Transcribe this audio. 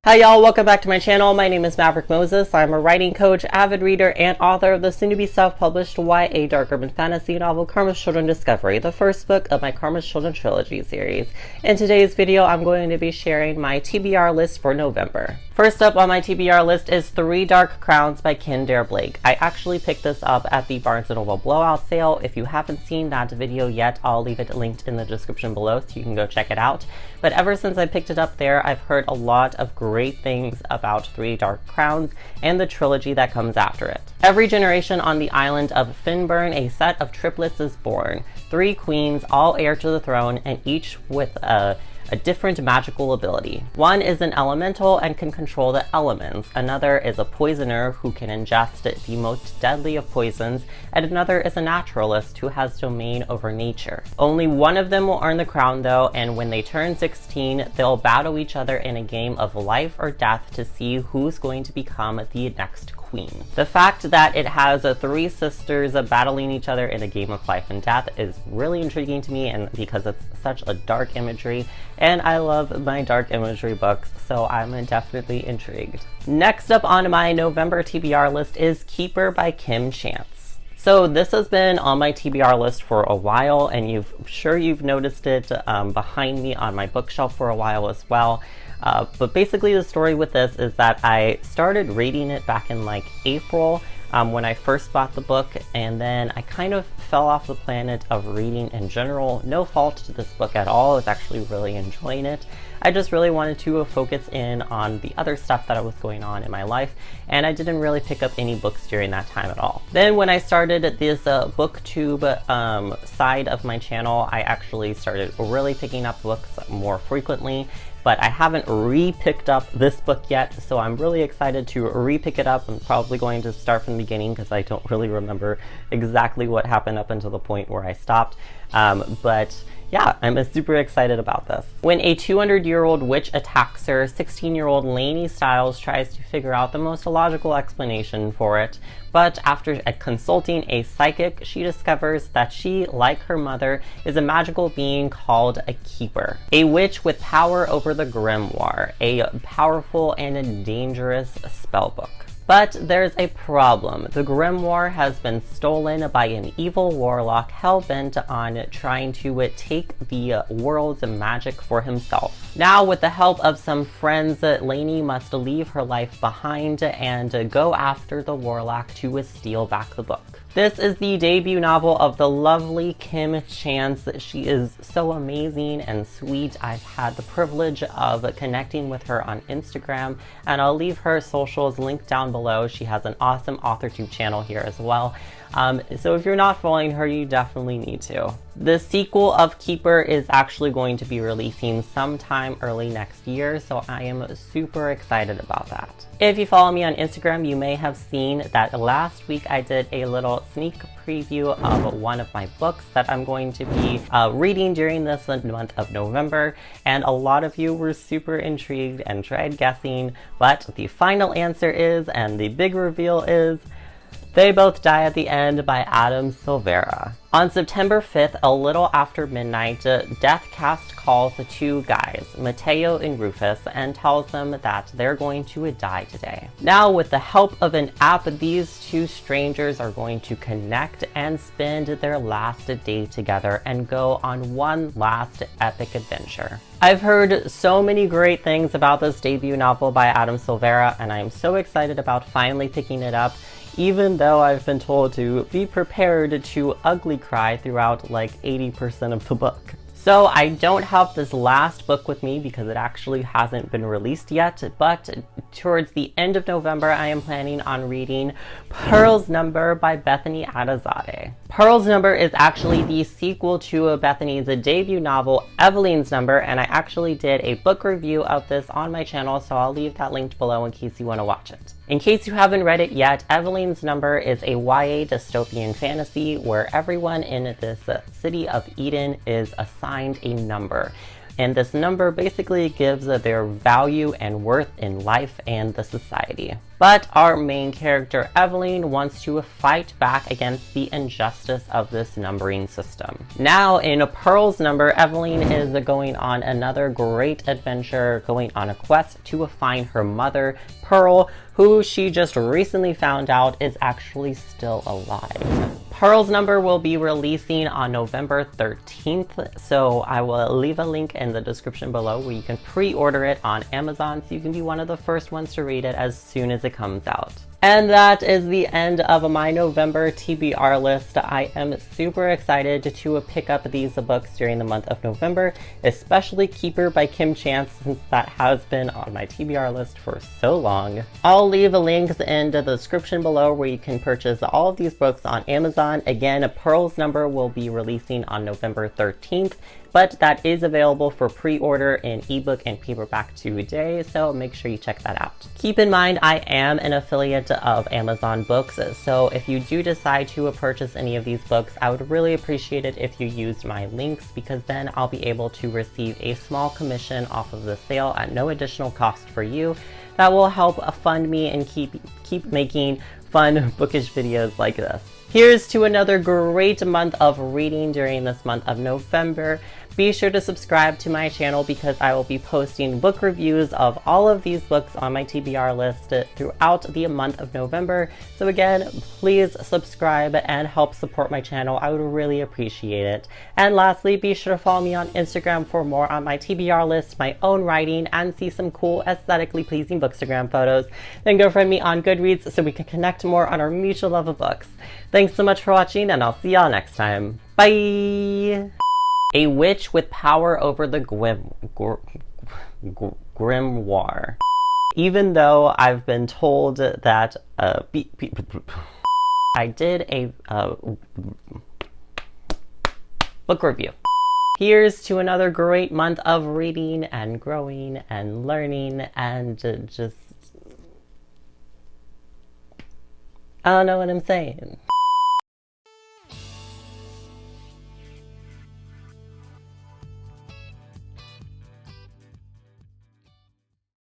Hi y'all, welcome back to my channel. My name is Maverick Moses. I'm a writing coach, avid reader, and author of the soon-to-be self-published YA dark urban fantasy novel Karma's Children Discovery, the first book of my Karma's Children Trilogy series. In today's video, I'm going to be sharing my TBR list for November. First up on my TBR list is Three Dark Crowns by Kendare Blake. I actually picked this up at the Barnes & Noble blowout sale. If you haven't seen that video yet, I'll leave it linked in the description below so you can go check it out. But ever since I picked it up there, I've heard a lot of great things about Three Dark Crowns and the trilogy that comes after it. Every generation on the island of Finburn, a set of triplets is born. Three queens, all heir to the throne, and each with a different magical ability. One is an elemental and can control the elements. Another is a poisoner who can ingest the most deadly of poisons, and another is a naturalist who has domain over nature. Only one of them will earn the crown though, and when they turn 16, they'll battle each other in a game of life or death to see who's going to become the next queen. The fact that it has three sisters battling each other in a game of life and death is really intriguing to me, and because it's such a dark imagery, and I love my dark imagery books, so I'm definitely intrigued. Next up on my November TBR list is Keeper by Kim Chance. So this has been on my TBR list for a while, and you've noticed it behind me on my bookshelf for a while as well. But basically the story with this is that I started reading it back in like April when I first bought the book, and then I kind of fell off the planet of reading in general. No fault to this book at all. I was actually really enjoying it. I just really wanted to focus in on the other stuff that was going on in my life, and I didn't really pick up any books during that time at all. Then when I started this BookTube side of my channel, I actually started really picking up books more frequently. But I haven't re-picked up this book yet, so I'm really excited to re-pick it up. I'm probably going to start from the beginning because I don't really remember exactly what happened up until the point where I stopped. But yeah, I'm super excited about this. When a 200-year-old witch attacks her, 16-year-old Lainey Styles tries to figure out the most logical explanation for it. But after consulting a psychic, she discovers that she, like her mother, is a magical being called a keeper. A witch with power over the grimoire, a powerful and dangerous spellbook. But there's a problem. The grimoire has been stolen by an evil warlock hell-bent on trying to take the world's magic for himself. Now, with the help of some friends, Lainey must leave her life behind and go after the warlock to steal back the book. This is the debut novel of the lovely Kim Chance. She is so amazing and sweet. I've had the privilege of connecting with her on Instagram, and I'll leave her socials linked down below. She has an awesome AuthorTube channel here as well. So if you're not following her, you definitely need to. The sequel of Keeper is actually going to be releasing sometime early next year, so I am super excited about that. If you follow me on Instagram, you may have seen that last week I did a little sneak preview of one of my books that I'm going to be reading during this month of November, and a lot of you were super intrigued and tried guessing, but the final answer is, and the big reveal is, They Both Die at the End by Adam Silvera. On September 5th, a little after midnight, Deathcast calls the two guys, Mateo and Rufus, and tells them that they're going to die today. Now, with the help of an app, these two strangers are going to connect and spend their last day together and go on one last epic adventure. I've heard so many great things about this debut novel by Adam Silvera, and I'm so excited about finally picking it up, even though I've been told to be prepared to ugly cry throughout like 80% of the book. So I don't have this last book with me because it actually hasn't been released yet, but towards the end of November, I am planning on reading Pearl's Number by Bethany Adazadeh. Pearl's Number is actually the sequel to Bethany's debut novel, Evelyn's Number, and I actually did a book review of this on my channel, so I'll leave that linked below in case you want to watch it. In case you haven't read it yet, Evelyn's Number is a YA dystopian fantasy where everyone in this city of Eden is assigned a number. and this number basically gives their value and worth in life and the society. But our main character, Evelyn, wants to fight back against the injustice of this numbering system. Now, in Pearl's number, Evelyn is going on another great adventure, going on a quest to find her mother, Pearl, who she just recently found out is actually still alive. Pearl's number will be releasing on November 13th, so I will leave a link in the description below where you can pre-order it on Amazon so you can be one of the first ones to read it as soon as it comes out. And that is the end of my November TBR list. I am super excited to pick up these books during the month of November, especially Keeper by Kim Chance, since that has been on my TBR list for so long. I'll leave links in the description below where you can purchase all of these books on Amazon. Again, Pearl's number will be releasing on November 13th, but that is available for pre-order in ebook and paperback today, so make sure you check that out. Keep in mind, I am an affiliate of Amazon Books, so if you do decide to purchase any of these books, I would really appreciate it if you used my links, because then I'll be able to receive a small commission off of the sale at no additional cost for you. That will help fund me and keep making fun bookish videos like this. Here's to another great month of reading during this month of November. Be sure to subscribe to my channel because I will be posting book reviews of all of these books on my TBR list throughout the month of November. So again, please subscribe and help support my channel. I would really appreciate it. And lastly, be sure to follow me on Instagram for more on my TBR list, my own writing, and see some cool aesthetically pleasing bookstagram photos. Then go friend me on Goodreads so we can connect more on our mutual love of books. Thanks so much for watching, and I'll see y'all next time. Bye! A witch with power over the grimoire. Even though I've been told that I did a book review. Here's to another great month of reading and growing and learning and just... I don't know what I'm saying.